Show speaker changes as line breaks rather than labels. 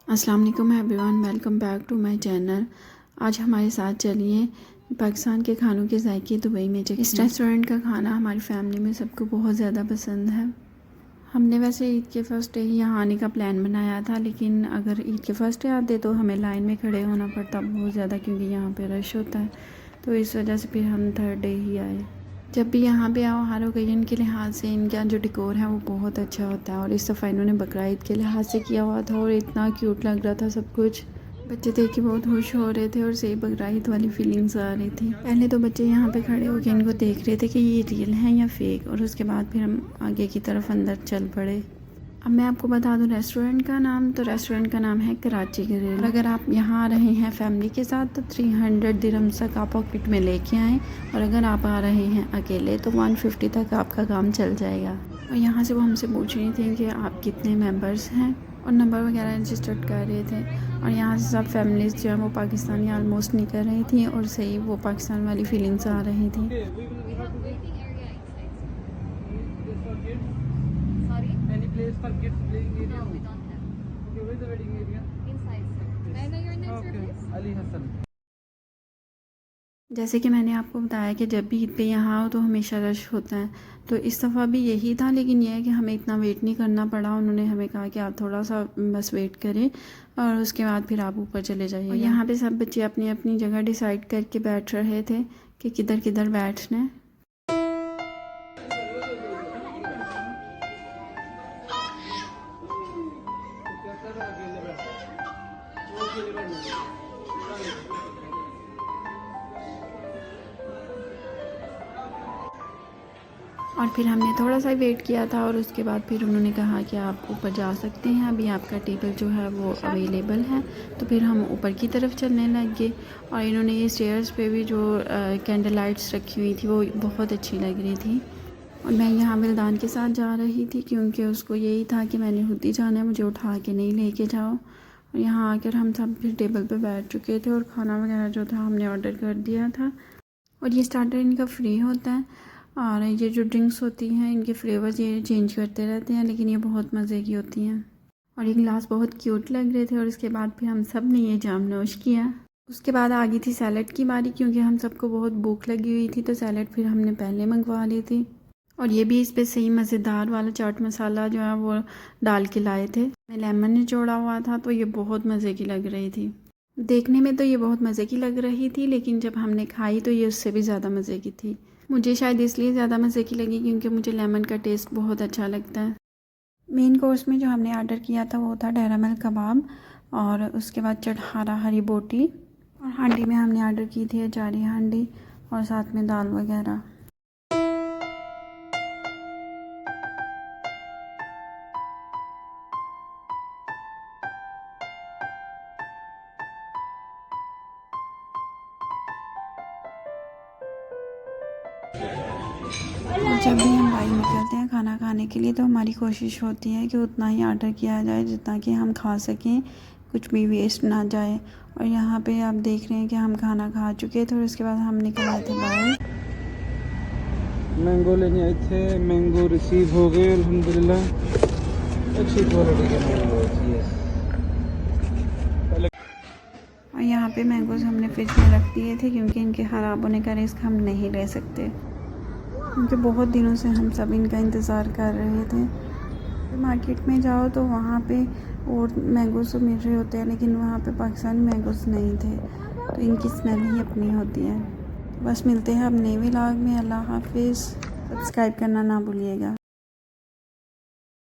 अस्सलाम वालेकुम everyone, welcome back to my channel. आज हमारे साथ चलिए पाकिस्तान के खानों के जायके दुबई में चखते हैं। इस रेस्टोरेंट का खाना हमारी फैमिली में सबको बहुत ज़्यादा पसंद है। हमने वैसे ईद के फर्स्ट डे ही यहाँ आने का प्लान बनाया था, लेकिन अगर ईद के फर्स्ट डे आते तो हमें लाइन में खड़े होना पड़ता बहुत ज़्यादा, क्योंकि यहाँ पे रश होता है। तो इस वजह से फिर हम थर्ड डे ही आए। जब भी यहाँ पे आओ, हर ओकेजन के लिहाज से इनका जो डेकोर है वो बहुत अच्छा होता है। और इस दफ़ा इन्होंने बकरा ईद के लिहाज से किया हुआ था और इतना क्यूट लग रहा था सब कुछ। बच्चे देख के बहुत खुश हो रहे थे और सही बकरा ईद वाली फीलिंग्स आ रही थी। पहले तो बच्चे यहाँ पे खड़े होकर इनको देख रहे थे कि ये रियल हैं या फेक, और उसके बाद फिर हम आगे की तरफ अंदर चल पड़े। अब मैं आपको बता दूं रेस्टोरेंट का नाम, तो रेस्टोरेंट का नाम है कराची ग्रिल। और अगर आप यहाँ आ रहे हैं फैमिली के साथ तो 300 दिरहम्स तक आप पॉकेट में लेके आएँ, और अगर आप आ रहे हैं अकेले तो 150 तक आपका काम चल जाएगा। और यहाँ से वो हमसे पूछ रही थी कि आप कितने मेंबर्स हैं, और नंबर वगैरह रजिस्टर कर रहे थे। और यहाँ से सब फैमिलीज़ जो है वो पाकिस्तानी ऑलमोस्ट निकल रही थी, और सही वो पाकिस्तान वाली फीलिंग्स आ रही थी।
Any place for kids playing area? No, we don't have. Okay, where is the wedding area?
Inside, sir. May I know your name, sir,
Okay,
please?
Ali Hassan.
जैसे कि मैंने आपको बताया कि जब भी ईद पे यहाँ आओ तो हमेशा रश होता है, तो इस दफ़ा भी यही था। लेकिन यह है कि हमें इतना वेट नहीं करना पड़ा। उन्होंने हमें कहा कि आप थोड़ा सा बस वेट करें और उसके बाद फिर आप ऊपर चले जाइए। और यहाँ पे सब बच्चे अपनी अपनी जगह डिसाइड करके बैठ रहे थे कि किधर किधर बैठना है। और फिर हमने थोड़ा सा वेट किया था, और उसके बाद फिर उन्होंने कहा कि आप ऊपर जा सकते हैं, अभी आपका टेबल जो है वो अवेलेबल है। तो फिर हम ऊपर की तरफ चलने लग गए। और इन्होंने ये स्टेयर्स पे भी जो कैंडल लाइट्स रखी हुई थी वो बहुत अच्छी लग रही थी। और मैं यहाँ बिलदान के साथ जा रही थी, क्योंकि उसको यही था कि मैंने खुद ही जाना है, मुझे उठा के नहीं लेके जाओ। और यहाँ आकर हम सब फिर टेबल पे बैठ चुके थे, और खाना वगैरह जो था हमने ऑर्डर कर दिया था। और ये स्टार्टर इनका फ्री होता है, और ये जो ड्रिंक्स होती हैं इनके फ्लेवर्स ये चेंज करते रहते हैं, लेकिन ये बहुत मज़े की होती हैं। और ये गिलास बहुत क्यूट लग रहे थे। और उसके बाद फिर हम सब ने ये जाम नोश किया। उसके बाद आ गई थी सैलड की बारी, क्योंकि हम सबको बहुत भूख लगी हुई थी, तो सैलड फिर हमने पहले मंगवा ली थी। और ये भी इस पर सही मज़ेदार वाला चाट मसाला जो है वो डाल के लाए थे। मैं लेमन निचोड़ा हुआ था, तो ये बहुत मज़े की लग रही थी। देखने में तो ये बहुत मज़े की लग रही थी, लेकिन जब हमने खाई तो ये उससे भी ज़्यादा मज़े की थी। मुझे शायद इसलिए ज़्यादा मज़े की लगी क्योंकि मुझे लेमन का टेस्ट बहुत अच्छा लगता है। मेन कोर्स में जो हमने ऑर्डर किया था वो था डैरामल कबाब, और उसके बाद चटहारा हरी बोटी, और हांडी में हमने ऑर्डर की थी अचारी हांडी, और साथ में दाल वगैरह। जब भी हम बाहर निकलते हैं खाना खाने के लिए, तो हमारी कोशिश होती है कि उतना ही ऑर्डर किया जाए जितना कि हम खा सकें, कुछ भी वेस्ट ना जाए। और यहाँ पे आप देख रहे हैं कि हम खाना खा चुके थे, और उसके बाद हम निकल आए थे बाहर।
मैंगो लेने आए थे, मैंगो रिसीव हो गए अल्हम्दुलिल्लाह। अच्छी क्वालिटी के मैंगो।
और यहाँ पे मैंगोज हमने फ्रिज में रख दिए थे, क्योंकि इनके ख़राब होने का रिस्क हम नहीं ले सकते, क्योंकि बहुत दिनों से हम सब इनका इंतज़ार कर रहे थे। मार्केट में जाओ तो वहाँ पे और मैंगोज तो मिल रहे होते हैं, लेकिन वहाँ पे पाकिस्तानी मैंगोज नहीं थे, तो इनकी स्मेल ही अपनी होती है। बस मिलते हैं अब नए व्लॉग में। अल्लाह हाफिज़। सब्सक्राइब करना ना भूलिएगा।